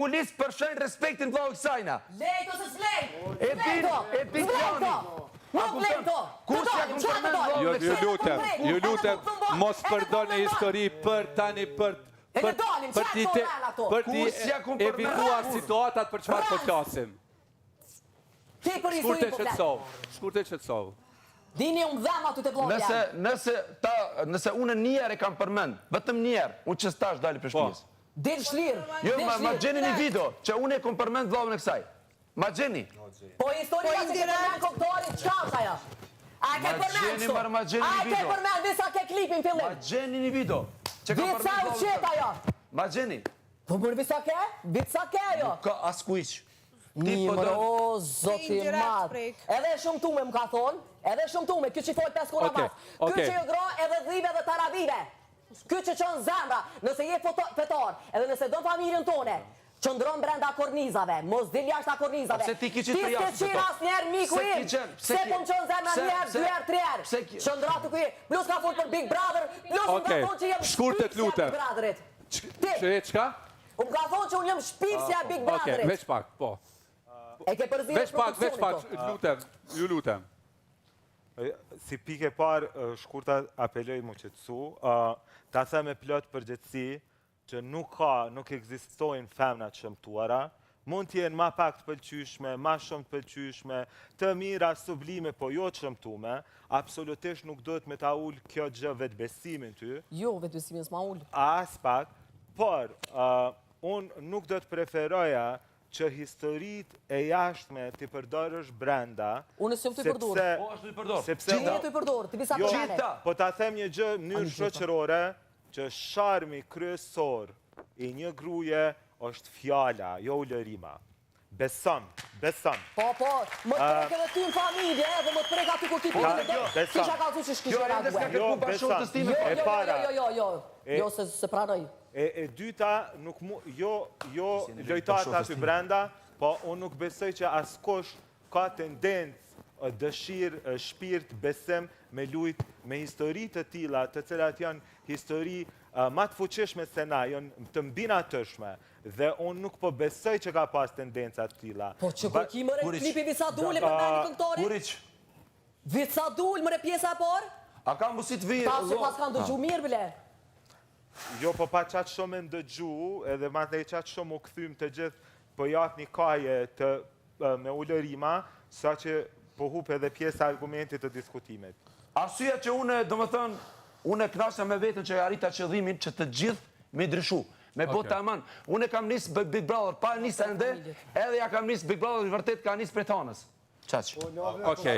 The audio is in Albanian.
Kulis përshën respektin vlau kësajna. Lejt ose s'lejt? E din plani. Nuk lejt to! Kush ja kom përmend vlau në kësaj? Ju lutem, mos përdoni histori për tani për ti evituar situatat për çfarë po flasim. Ti për histori po flas. Shkurtë qetësov. Dini unë dham aty te vllogja. Nëse unë njerë e kam përmend, vetëm njerë, unë që stash dali për shtëpisë. Del shlirë. Jo, ma gjeni një video që unë e kom përmend vllaun e kësaj. Ma gjeni. Po historia që ke përmend koktorit, çka është ajo? A ke përmend kështu? Ma gjeni një A ke video. përmend disa ke klipin fillim? Ma gjeni një video. Që kam Vit sa u qet ajo? Ma gjeni. Po mërë vit sa ke? Vit sa ke ajo? Ka askuiq. Nimër, o, zoti madh. Edhe shumë tume më ka thonë, edhe shumë tume, kjo që folë 5 kura mas. Kjo që jo gro edhe dhive dhe taravive. Kjo që qënë zemra, nëse je fetar, edhe nëse do familjen tone, qëndron brenda kornizave, mos dil jashtë kornizave. Ti s'ke qenë asë njerë miku im, se po më qënë zemra njerë, 2 herë, 3 herë. Qëndra të kuj, plus ka folë për Big Brother, plus më ka thonë që jem shpifsja Big Brotherit. Çka? Më ka thonë që unë jem shpifsja Big Brotherit. Veç pak, po. E ke përzirë Veç pak, ju lutem. Si pike parë, shkurta apeloj mu qëtësu, ta them me plot përgjithësi që nuk ekzistojnë femna të shëmtuara, mund t'jenë ma pak të pëlqyshme, ma shumë të pëlqyshme, të mira, sublime, po jo të shëmtume, absolutisht nuk do të me ta ullë kjo gjë vetbesimin ty. Jo, vetbesimin s'ma ullë. As pak, por unë nuk do të preferoja që historit e jashtme t'i përdorësh brenda. Unë s'jom t'i përdor. Po, është t'i përdor. Gjithë t'i përdor, t'i bisa përmene. Po ta them një gjë mënyrë shoqërore, që sharmi kryesor i një gruaje është fjala, jo ulërima. Beson. Po, më të prek edhe ty në familje, dhe më të prek aty kur ti për në do, kisha ka thu që shkishe reagua. Jo, se pranoj. E dyta, jo lojtarët aty brenda, po unë nuk besoj që askush ka tendencë, dëshirë, shpirt, besim me lujt me histori të tilla, të cilat janë histori ma të fuqishme se na, janë të mbinatëshme, dhe unë nuk po besoj që ka pas tendenca të tilla. Po që kur ki mëre klipi Visadul e përmeni këngëtorit? Kuriq. Visadul mëre pjesa por? A ka mbusit vijë? Ta që pas kanë dëgju mirë bile. Jo, po pa qatë shumë e ndëgju, edhe ma të e qatë shumë u këthym të gjithë, po jatë një kaje me ullërima, sa që po hup edhe pjesë argumentit të diskutimit. Arsyeja që unë, do më thënë, unë e knasja me vetën që e arrita qëllimin që të gjithë me ndryshu, me bota aman. Unë e kam nisë Big Brother, pa nisë ende, edhe ja kam nisë Big Brother i vërtet ka nisë prej tanës. Qaqë. Okej.